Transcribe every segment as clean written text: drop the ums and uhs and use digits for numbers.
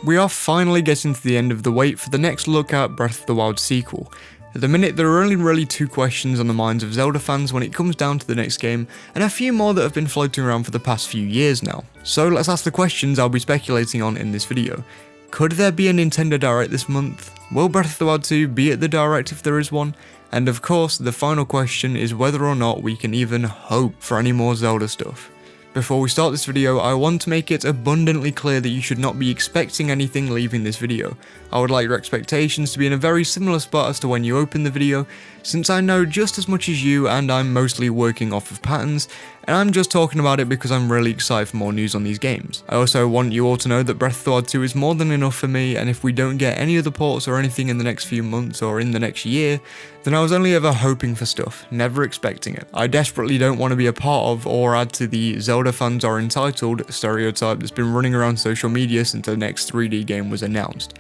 We are finally getting to the end of the wait for the next look at Breath of the Wild sequel. At the minute, there are only really two questions on the minds of Zelda fans when it comes down to the next game, and a few more that have been floating around for the past few years now. So let's ask the questions I'll be speculating on in this video. Could there be a Nintendo Direct this month? Will Breath of the Wild 2 be at the Direct if there is one? And of course, the final question is whether or not we can even hope for any more Zelda stuff. Before we start this video, I want to make it abundantly clear that you should not be expecting anything leaving this video. I would like your expectations to be in a very similar spot as to when you open the video, since I know just as much as you and I'm mostly working off of patterns, and I'm just talking about it because I'm really excited for more news on these games. I also want you all to know that Breath of the Wild 2 is more than enough for me, and if we don't get any other ports or anything in the next few months or in the next year, then I was only ever hoping for stuff, never expecting it. I desperately don't want to be a part of or add to the Zelda fans are entitled stereotype that's been running around social media since the next 3D game was announced.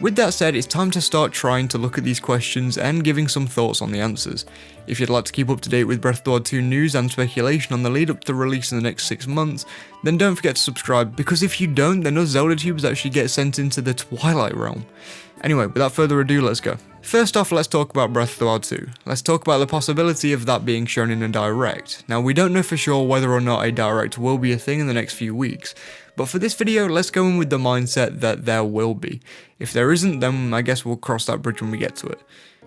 With that said, it's time to start trying to look at these questions and giving some thoughts on the answers. If you'd like to keep up to date with Breath of the Wild 2 news and speculation on the lead up to the release in the next 6 months, then don't forget to subscribe, because if you don't, then us Zelda tubes actually get sent into the Twilight realm. Anyway, without further ado, let's go. First off, let's talk about Breath of the Wild 2. Let's talk about the possibility of that being shown in a Direct. Now, we don't know for sure whether or not a Direct will be a thing in the next few weeks, but for this video, let's go in with the mindset that there will be. If there isn't, then I guess we'll cross that bridge when we get to it.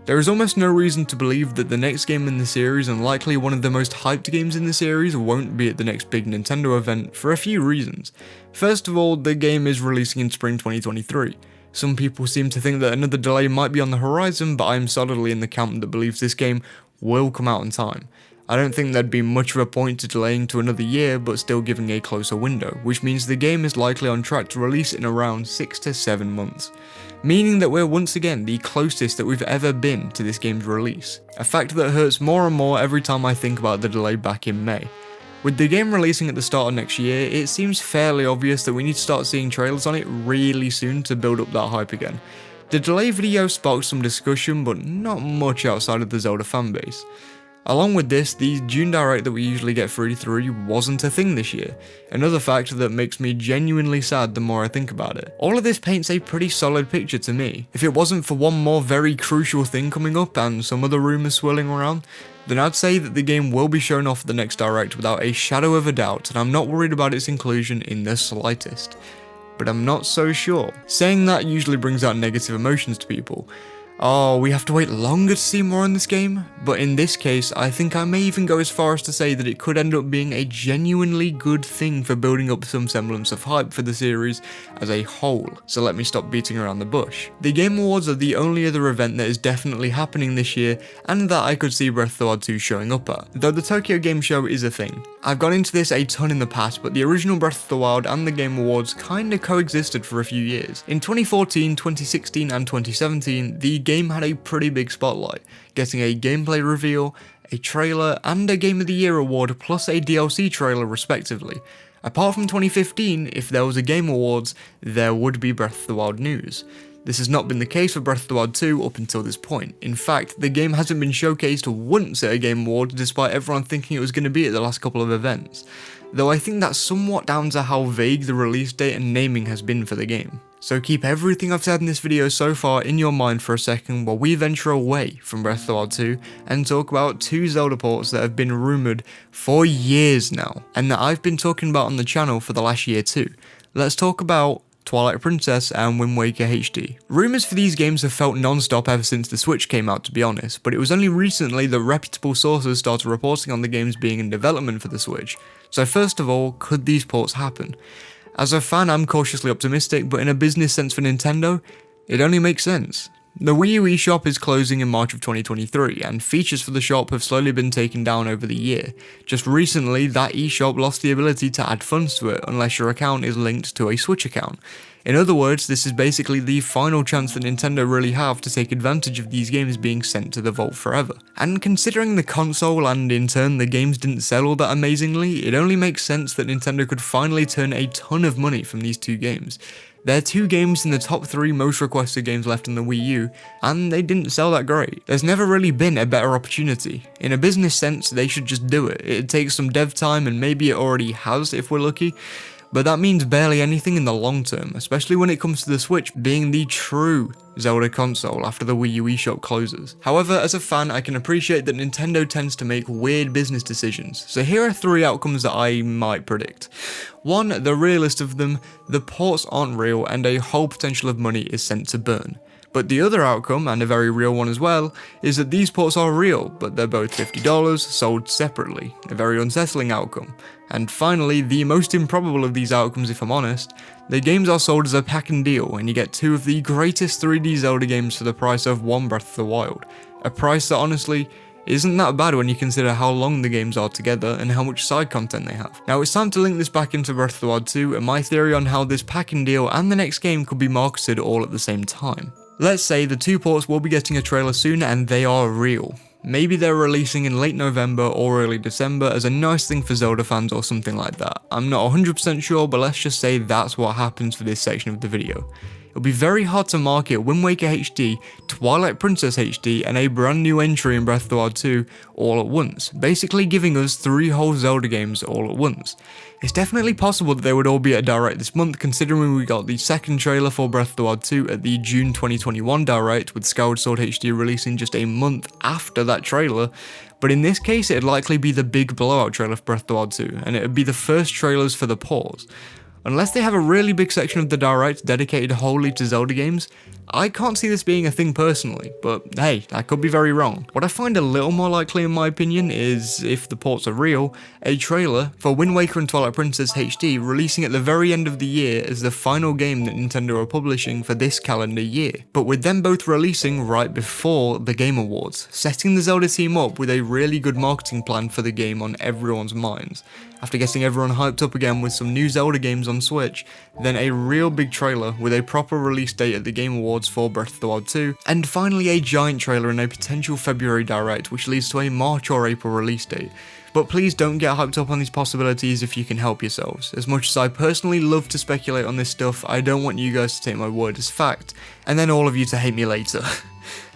There is almost no reason to believe that the next game in the series, and likely one of the most hyped games in the series, won't be at the next big Nintendo event for a few reasons. First of all, the game is releasing in spring 2023. Some people seem to think that another delay might be on the horizon, but I am solidly in the camp that believes this game will come out in time. I don't think there'd be much of a point to delaying to another year, but still giving a closer window, which means the game is likely on track to release in around 6 to 7 months. Meaning that we're once again the closest that we've ever been to this game's release. A fact that hurts more and more every time I think about the delay back in May. With the game releasing at the start of next year, it seems fairly obvious that we need to start seeing trailers on it really soon to build up that hype again. The delay video sparked some discussion, but not much outside of the Zelda fanbase. Along with this, the June Direct that we usually get for E3 wasn't a thing this year, another factor that makes me genuinely sad the more I think about it. All of this paints a pretty solid picture to me. If it wasn't for one more very crucial thing coming up and some other rumours swirling around, then I'd say that the game will be shown off at the next Direct without a shadow of a doubt, and I'm not worried about its inclusion in the slightest. But I'm not so sure. Saying that usually brings out negative emotions to people. Oh, we have to wait longer to see more in this game? But in this case, I think I may even go as far as to say that it could end up being a genuinely good thing for building up some semblance of hype for the series as a whole, so let me stop beating around the bush. The Game Awards are the only other event that is definitely happening this year, and that I could see Breath of the Wild 2 showing up at, though the Tokyo Game Show is a thing. I've gone into this a ton in the past, but the original Breath of the Wild and the Game Awards kinda coexisted for a few years. In 2014, 2016 and 2017, the game had a pretty big spotlight, getting a gameplay reveal, a trailer, and a Game of the Year award plus a DLC trailer respectively. Apart from 2015, if there was a Game Awards, there would be Breath of the Wild news. This has not been the case for Breath of the Wild 2 up until this point. In fact, the game hasn't been showcased once at a Game Awards despite everyone thinking it was going to be at the last couple of events. Though I think that's somewhat down to how vague the release date and naming has been for the game. So keep everything I've said in this video so far in your mind for a second while we venture away from Breath of the Wild 2 and talk about two Zelda ports that have been rumoured for years now, and that I've been talking about on the channel for the last year too. Let's talk about Twilight Princess and Wind Waker HD. Rumours for these games have felt non-stop ever since the Switch came out, to be honest, but it was only recently that reputable sources started reporting on the games being in development for the Switch. So first of all, could these ports happen? As a fan, I'm cautiously optimistic, but in a business sense for Nintendo, it only makes sense. The Wii U eShop is closing in March of 2023, and features for the shop have slowly been taken down over the year. Just recently, that eShop lost the ability to add funds to it unless your account is linked to a Switch account. In other words, this is basically the final chance that Nintendo really have to take advantage of these games being sent to the vault forever. And considering the console and in turn the games didn't sell all that amazingly, it only makes sense that Nintendo could finally turn a ton of money from these two games. There are two games in the top 3 most requested games left on the Wii U, and they didn't sell that great. There's never really been a better opportunity. In a business sense, they should just do it. It'd take some dev time, and maybe it already has if we're lucky, but that means barely anything in the long term, especially when it comes to the Switch being the true Zelda console after the Wii U eShop closes. However, as a fan, I can appreciate that Nintendo tends to make weird business decisions, so here are 3 outcomes that I might predict. 1, the realest of them, the ports aren't real and a whole potential of money is sent to burn. But the other outcome, and a very real one as well, is that these ports are real, but they're both $50, sold separately, a very unsettling outcome. And finally, the most improbable of these outcomes if I'm honest, the games are sold as a pack and deal, and you get 2 of the greatest 3D Zelda games for the price of 1 Breath of the Wild. A price that honestly isn't that bad when you consider how long the games are together and how much side content they have. Now it's time to link this back into Breath of the Wild 2 and my theory on how this pack and deal and the next game could be marketed all at the same time. Let's say the 2 ports will be getting a trailer soon and they are real. Maybe they're releasing in late November or early December as a nice thing for Zelda fans or something like that. I'm not 100% sure, but let's just say that's what happens for this section of the video. It'll be very hard to market Wind Waker HD, Twilight Princess HD, and a brand new entry in Breath of the Wild 2 all at once, basically giving us 3 whole Zelda games all at once. It's definitely possible that they would all be at a Direct this month, considering we got the second trailer for Breath of the Wild 2 at the June 2021 Direct, with Skyward Sword HD releasing just a month after that trailer. But in this case, it'd likely be the big blowout trailer for Breath of the Wild 2, and it'd be the first trailers for the pause. Unless they have a really big section of the Direct dedicated wholly to Zelda games, I can't see this being a thing personally, but hey, I could be very wrong. What I find a little more likely in my opinion is, if the ports are real, a trailer for Wind Waker and Twilight Princess HD releasing at the very end of the year as the final game that Nintendo are publishing for this calendar year, but with them both releasing right before the Game Awards, setting the Zelda team up with a really good marketing plan for the game on everyone's minds. After getting everyone hyped up again with some new Zelda games on Switch, then a real big trailer with a proper release date at the Game Awards for Breath of the Wild 2, and finally a giant trailer in a potential February Direct which leads to a March or April release date. But please don't get hyped up on these possibilities if you can help yourselves. As much as I personally love to speculate on this stuff, I don't want you guys to take my word as fact, and then all of you to hate me later.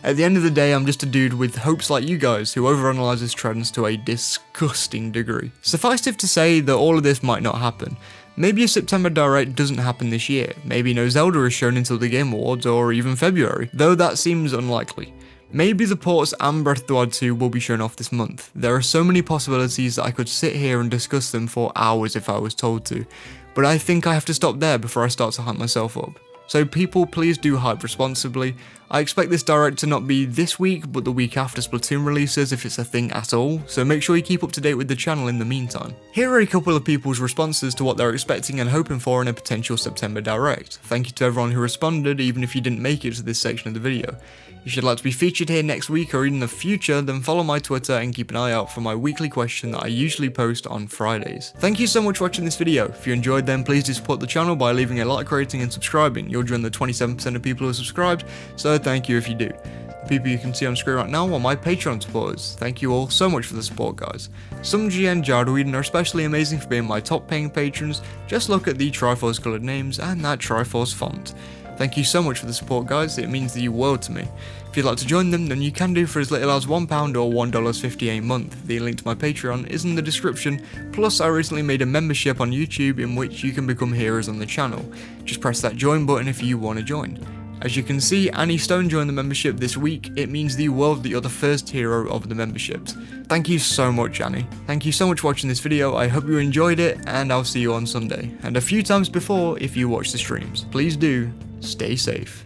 At the end of the day, I'm just a dude with hopes like you guys who overanalyzes trends to a disgusting degree. Suffice it to say that all of this might not happen. Maybe a September Direct doesn't happen this year, maybe no Zelda is shown until the Game Awards or even February, though that seems unlikely. Maybe the ports and Breath of the Wild 2 will be shown off this month. There are so many possibilities that I could sit here and discuss them for hours if I was told to, but I think I have to stop there before I start to hype myself up. So people, please do hype responsibly. I expect this Direct to not be this week, but the week after Splatoon releases if it's a thing at all, so make sure you keep up to date with the channel in the meantime. Here are a couple of people's responses to what they're expecting and hoping for in a potential September Direct. Thank you to everyone who responded, even if you didn't make it to this section of the video. If you'd like to be featured here next week or even in the future, then follow my Twitter and keep an eye out for my weekly question that I usually post on Fridays. Thank you so much for watching this video. If you enjoyed then, please do support the channel by leaving a like, rating and subscribing. You'll join the 27% of people who are subscribed, so thank you if you do. The people you can see on screen right now are my Patreon supporters. Thank you all so much for the support, guys. Sumji and Jardweeden are especially amazing for being my top paying patrons. Just look at the Triforce coloured names and that Triforce font. Thank you so much for the support, guys, it means the world to me. If you'd like to join them, then you can do for as little as £1 or $1.50 a month. The link to my Patreon is in the description, plus I recently made a membership on YouTube in which you can become heroes on the channel. Just press that join button if you want to join. As you can see, Annie Stone joined the membership this week. It means the world that you're the first hero of the memberships. Thank you so much, Annie. Thank you so much for watching this video, I hope you enjoyed it, and I'll see you on Sunday. And a few times before if you watch the streams. Please do, stay safe.